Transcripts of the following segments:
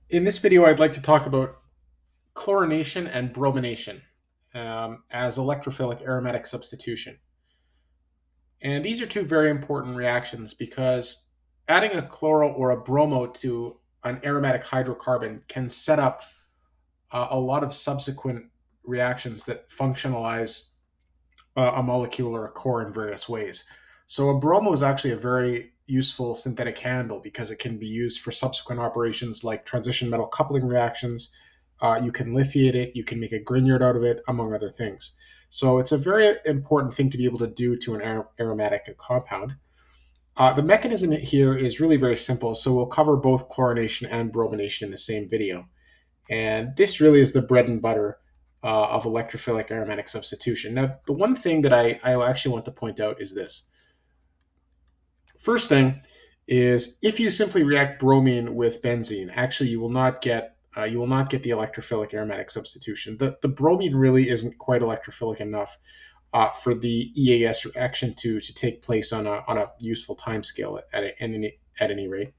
In this video, I'd like to talk about chlorination and bromination as electrophilic aromatic substitution. And these are two very important reactions because adding a chloro or a bromo to an aromatic hydrocarbon can set up a lot of subsequent reactions that functionalize a molecule or a core in various ways. So a bromo is actually a very useful synthetic handle because it can be used for subsequent operations like transition metal coupling reactions. You can lithiate it, you can make a Grignard out of it, among other things. So it's a very important thing to be able to do to an aromatic compound. The mechanism here is really very simple, so we'll cover both chlorination and bromination in the same video. And this really is the bread and butter of electrophilic aromatic substitution. Now, the one thing that I actually want to point out is this. First thing is if you simply react bromine with benzene, actually you will not get the electrophilic aromatic substitution. The bromine really isn't quite electrophilic enough for the EAS reaction to take place on a useful time scale at any rate.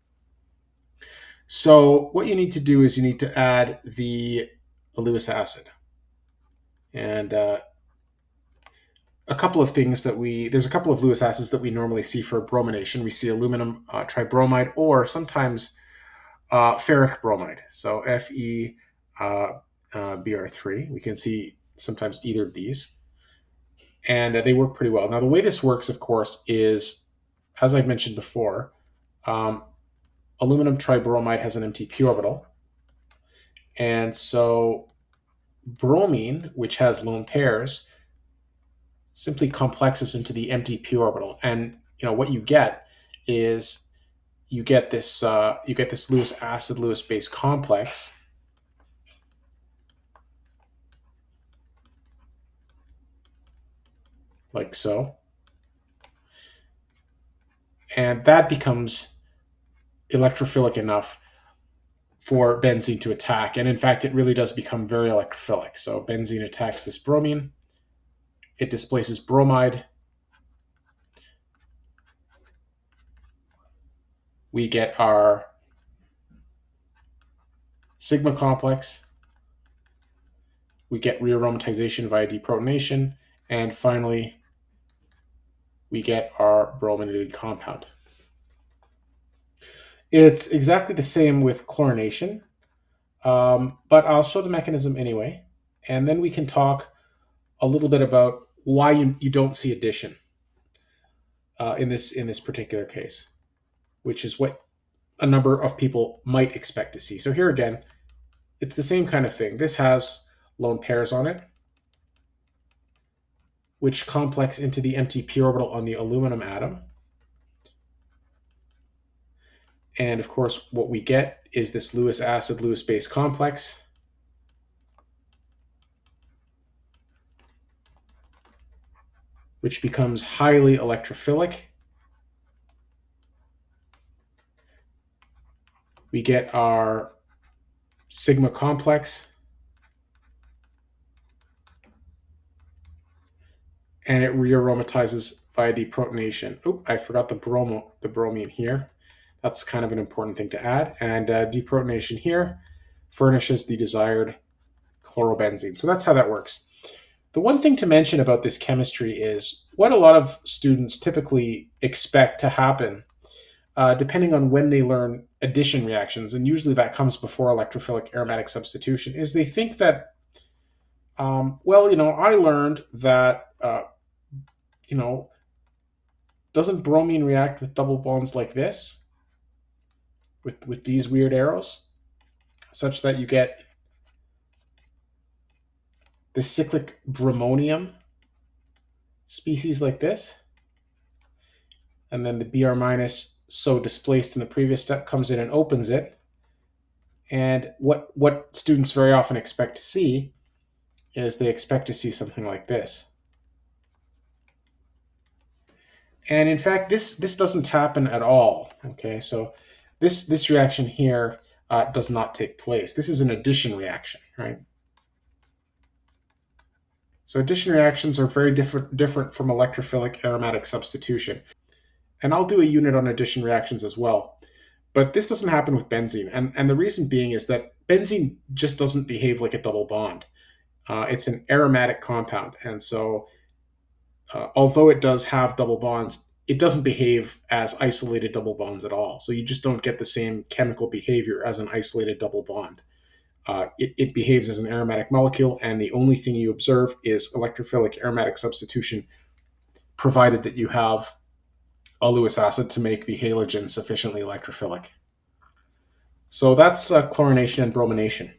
So what you need to do is you need to add the Lewis acid. And a couple of things there's a couple of Lewis acids that we normally see for bromination. We see aluminum tribromide or sometimes ferric bromide. So FeBr3. We can see sometimes either of these. And they work pretty well. Now, the way this works, of course, is, as I've mentioned before, aluminum tribromide has an empty p orbital. And so bromine, which has lone pairs, simply complexes into the empty p orbital. And what you get is you get this Lewis acid Lewis base complex. Like so. And that becomes electrophilic enough for benzene to attack. And in fact, it really does become very electrophilic. So benzene attacks this bromine. It displaces bromide. We get our sigma complex. We get rearomatization via deprotonation. And finally, we get our brominated compound. It's exactly the same with chlorination, but I'll show the mechanism anyway. And then we can talk a little bit about why you don't see addition in this particular case, which is what a number of people might expect to see. So here again, it's the same kind of thing. This has lone pairs on it, which complex into the empty p orbital on the aluminum atom. And of course, what we get is this Lewis acid Lewis base complex. Which becomes highly electrophilic. We get our sigma complex. And it rearomatizes via deprotonation. Oh, I forgot the bromine here. That's kind of an important thing to add. And deprotonation here furnishes the desired chlorobenzene. So that's how that works. The one thing to mention about this chemistry is what a lot of students typically expect to happen, depending on when they learn addition reactions, and usually that comes before electrophilic aromatic substitution, is they think that, I learned that, doesn't bromine react with double bonds like this, with these weird arrows, such that you get the cyclic bromonium species like this. And then the Br minus, so displaced in the previous step, comes in and opens it. And what students very often expect to see is they expect to see something like this. And in fact, this doesn't happen at all. Okay, so this reaction here does not take place. This is an addition reaction, right? So addition reactions are very different from electrophilic aromatic substitution. And I'll do a unit on addition reactions as well. But this doesn't happen with benzene. And the reason being is that benzene just doesn't behave like a double bond. It's an aromatic compound. And so, although it does have double bonds, it doesn't behave as isolated double bonds at all. So you just don't get the same chemical behavior as an isolated double bond. It behaves as an aromatic molecule, and the only thing you observe is electrophilic aromatic substitution, provided that you have a Lewis acid to make the halogen sufficiently electrophilic. So that's chlorination and bromination.